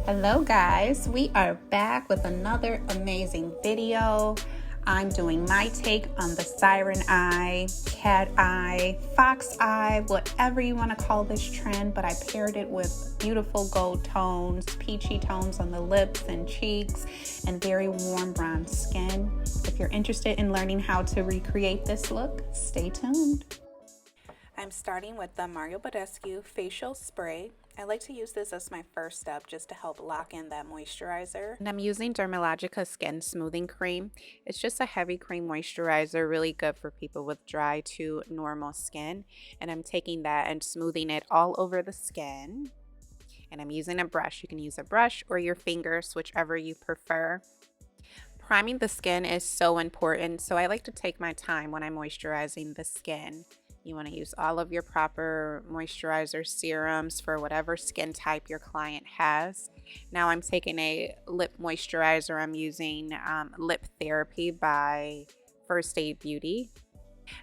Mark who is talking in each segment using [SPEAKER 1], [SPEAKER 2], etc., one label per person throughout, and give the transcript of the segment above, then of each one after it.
[SPEAKER 1] Hello guys, we are back with another amazing video. I'm doing my take on the Siren Eye, Cat Eye, Fox Eye, whatever you want to call this trend, but I paired it with beautiful gold tones, peachy tones on the lips and cheeks, and very warm brown skin. If you're interested in learning how to recreate this look, stay tuned. I'm starting with the Mario Badescu Facial Spray. I like to use this as my first step just to help lock in that moisturizer. And I'm using Dermalogica Skin Smoothing Cream. It's just a heavy cream moisturizer, really good for people with dry to normal skin. And I'm taking that and smoothing it all over the skin. And I'm using a brush. You can use a brush or your fingers, whichever you prefer. Priming the skin is so important, so I like to take my time when I'm moisturizing the skin. You want to use all of your proper moisturizer serums for whatever skin type your client has. Now I'm taking a lip moisturizer. I'm using Lip Therapy by First Aid Beauty.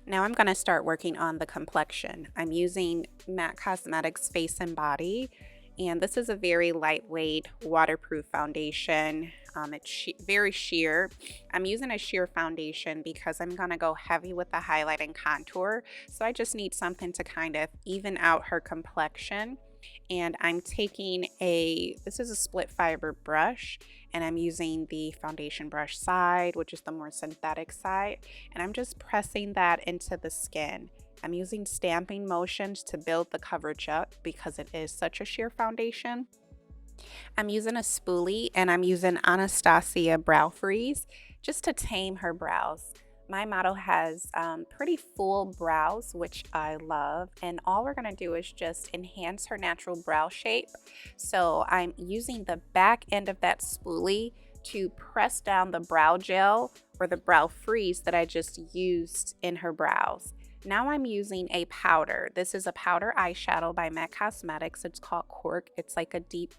[SPEAKER 1] Now I'm going to start working on the complexion. I'm using MAC Cosmetics Face and Body. And this is a very lightweight, waterproof foundation. It's very sheer. I'm using a sheer foundation because I'm going to go heavy with the highlight and contour. So I just need something to kind of even out her complexion. And I'm taking this is a split fiber brush, and I'm using the foundation brush side, which is the more synthetic side. And I'm just pressing that into the skin. I'm using stamping motions to build the coverage up because it is such a sheer foundation. I'm using a spoolie, and I'm using Anastasia Brow Freeze just to tame her brows. My model has pretty full brows, which I love, and all we're going to do is just enhance her natural brow shape. So I'm using the back end of that spoolie to press down the brow gel or the brow freeze that I just used in her brows. Now I'm using a powder. This is a powder eyeshadow by MAC Cosmetics. It's called Cork. It's like a deep,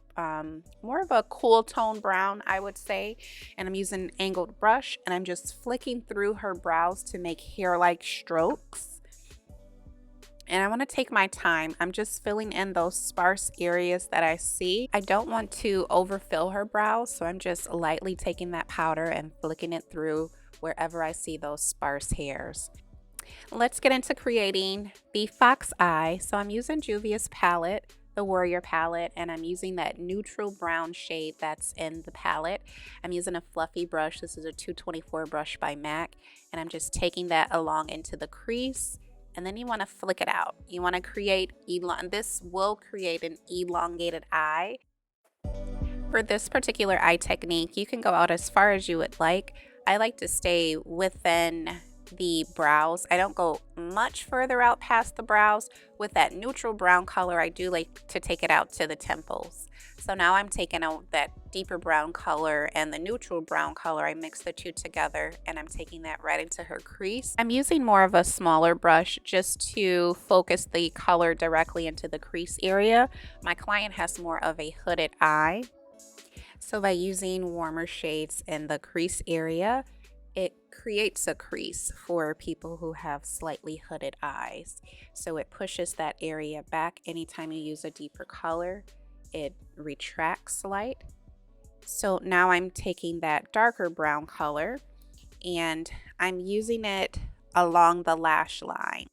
[SPEAKER 1] more of a cool tone brown, I would say. And I'm using an angled brush, and I'm just flicking through her brows to make hair-like strokes. And I want to take my time. I'm just filling in those sparse areas that I see. I don't want to overfill her brows, so I'm just lightly taking that powder and flicking it through wherever I see those sparse hairs. Let's get into creating the Fox Eye. So I'm using Juvia's palette, the Warrior palette, and I'm using that neutral brown shade that's in the palette. I'm using a fluffy brush. This is a 224 brush by MAC, and I'm just taking that along into the crease, and then you want to flick it out. You want to create, this will create an elongated eye. For this particular eye technique, you can go out as far as you would like. I like to stay within the brows. I don't go much further out past the brows. With that neutral brown color, I do like to take it out to the temples. So now I'm taking out that deeper brown color and the neutral brown color. I mix the two together, and I'm taking that right into her crease. I'm using more of a smaller brush just to focus the color directly into the crease area. My client has more of a hooded eye. So by using warmer shades in the crease area, it creates a crease for people who have slightly hooded eyes. So it pushes that area back. Anytime you use a deeper color, it retracts light. So now I'm taking that darker brown color, and I'm using it along the lash line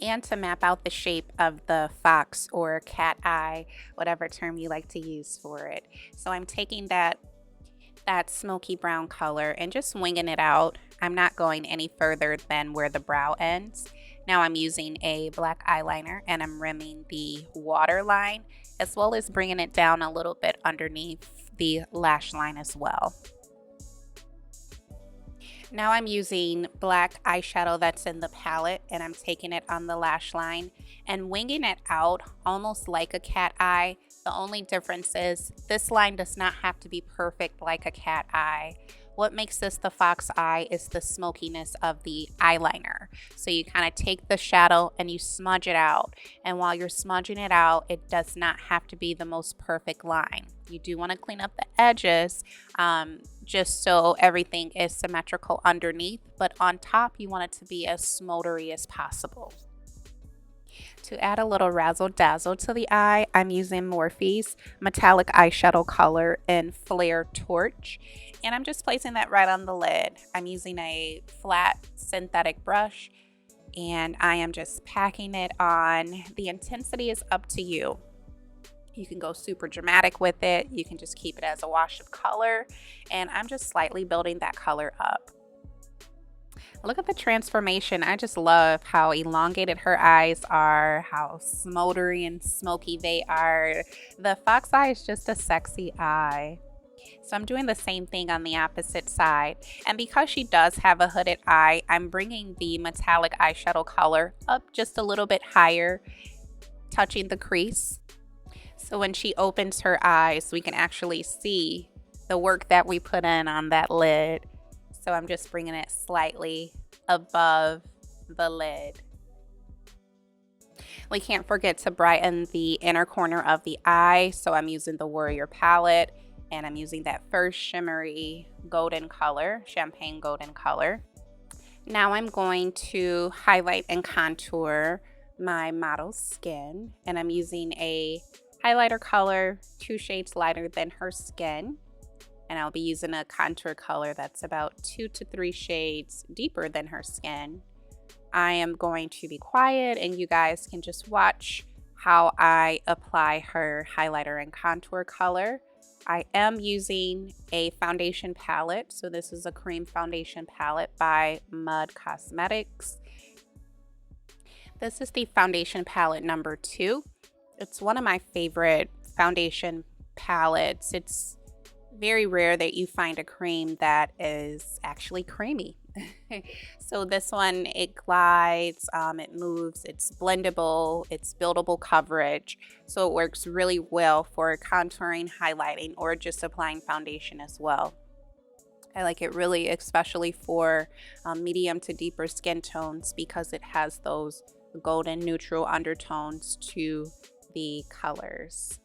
[SPEAKER 1] and to map out the shape of the fox or cat eye, whatever term you like to use for it. So I'm taking that smoky brown color and just winging it out. I'm not going any further than where the brow ends. Now I'm using a black eyeliner, and I'm rimming the waterline as well as bringing it down a little bit underneath the lash line as well. Now I'm using black eyeshadow that's in the palette, and I'm taking it on the lash line and winging it out almost like a cat eye. The only difference is this line does not have to be perfect like a cat eye. What makes this the fox eye is the smokiness of the eyeliner. So you kind of take the shadow and you smudge it out. And while you're smudging it out, it does not have to be the most perfect line. You do want to clean up the edges just so everything is symmetrical underneath. But on top, you want it to be as smoldery as possible. To add a little razzle dazzle to the eye, I'm using Morphe's metallic eyeshadow color in Flare Torch. And I'm just placing that right on the lid. I'm using a flat synthetic brush and I am just packing it on. The intensity is up to you. You can go super dramatic with it. You can just keep it as a wash of color. And I'm just slightly building that color up. Look at the transformation. I just love how elongated her eyes are, how smoldery and smoky they are. The fox eye is just a sexy eye. So I'm doing the same thing on the opposite side. And because she does have a hooded eye, I'm bringing the metallic eyeshadow color up just a little bit higher, touching the crease. So when she opens her eyes, we can actually see the work that we put in on that lid. So I'm just bringing it slightly above the lid. We can't forget to brighten the inner corner of the eye. So I'm using the Warrior palette and I'm using that first shimmery golden color, champagne golden color. Now I'm going to highlight and contour my model's skin, and I'm using a highlighter color 2 shades lighter than her skin. And I'll be using a contour color that's about 2 to 3 shades deeper than her skin. I am going to be quiet and you guys can just watch how I apply her highlighter and contour color. I am using a foundation palette. So this is a cream foundation palette by Mud Cosmetics. This is the foundation palette number 2. It's one of my favorite foundation palettes. It's very rare that you find a cream that is actually creamy. So this one, it glides, it moves, it's blendable, it's buildable coverage. So it works really well for contouring, highlighting, or just applying foundation as well. I like it really, especially for medium to deeper skin tones, because it has those golden neutral undertones to the colors.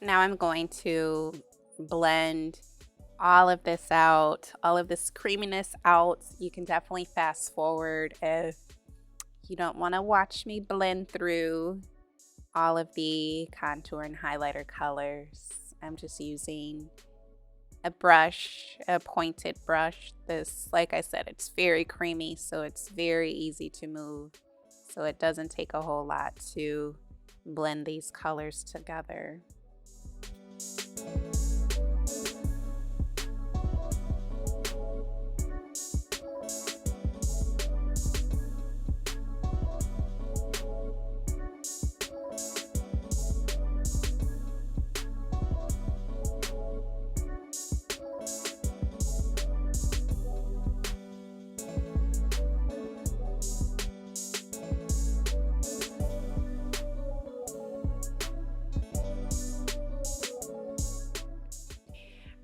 [SPEAKER 1] Now I'm going to blend all of this out, all of this creaminess out. You can definitely fast forward if you don't want to watch me blend through all of the contour and highlighter colors. I'm just using a brush, a pointed brush. This, like I said, it's very creamy, so it's very easy to move. So it doesn't take a whole lot to blend these colors together.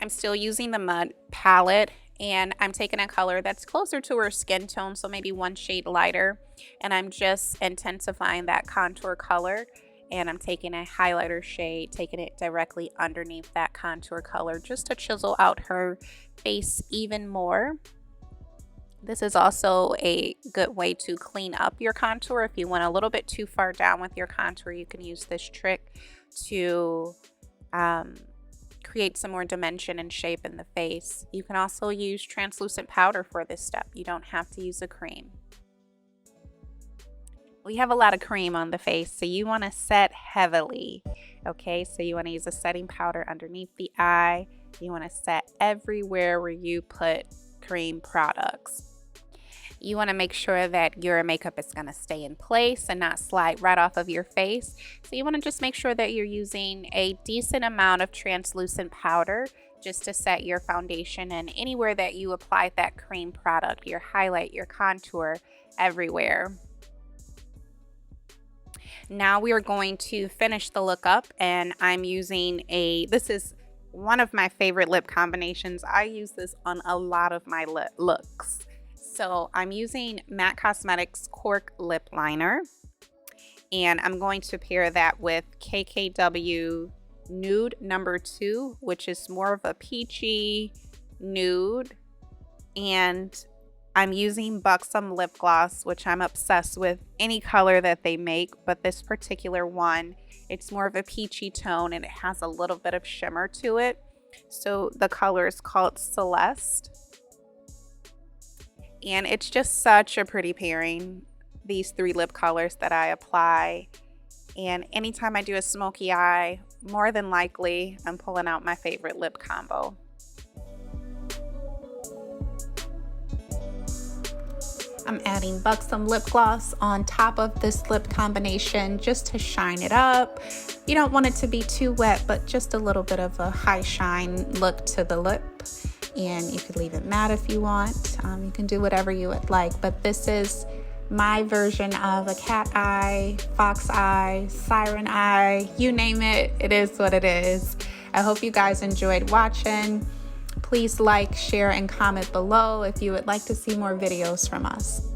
[SPEAKER 1] I'm still using the Mud palette, and I'm taking a color that's closer to her skin tone, so maybe 1 shade lighter, and I'm just intensifying that contour color, and I'm taking a highlighter shade, taking it directly underneath that contour color just to chisel out her face even more. This is also a good way to clean up your contour. If you went a little bit too far down with your contour, you can use this trick to create some more dimension and shape in the face. You can also use translucent powder for this step. You don't have to use a cream. We have a lot of cream on the face, so you want to set heavily. Okay, so you want to use a setting powder underneath the eye. You want to set everywhere where you put cream products. You want to make sure that your makeup is going to stay in place and not slide right off of your face. So you want to just make sure that you're using a decent amount of translucent powder just to set your foundation, and anywhere that you apply that cream product, your highlight, your contour, everywhere. Now we are going to finish the look up, and I'm using this is one of my favorite lip combinations. I use this on a lot of my looks. So I'm using MAC Cosmetics Cork Lip Liner, and I'm going to pair that with KKW Nude number 2, which is more of a peachy nude, and I'm using Buxom lip gloss, which I'm obsessed with any color that they make, but this particular one, it's more of a peachy tone and it has a little bit of shimmer to it. So the color is called Celeste. And it's just such a pretty pairing, these three lip colors that I apply. And anytime I do a smoky eye, more than likely, I'm pulling out my favorite lip combo. I'm adding Buxom lip gloss on top of this lip combination just to shine it up. You don't want it to be too wet, but just a little bit of a high shine look to the lip. And you could leave it matte if you want. You can do whatever you would like, but this is my version of a cat eye, fox eye, siren eye, you name it, it is what it is. I hope you guys enjoyed watching. Please like, share, and comment below if you would like to see more videos from us.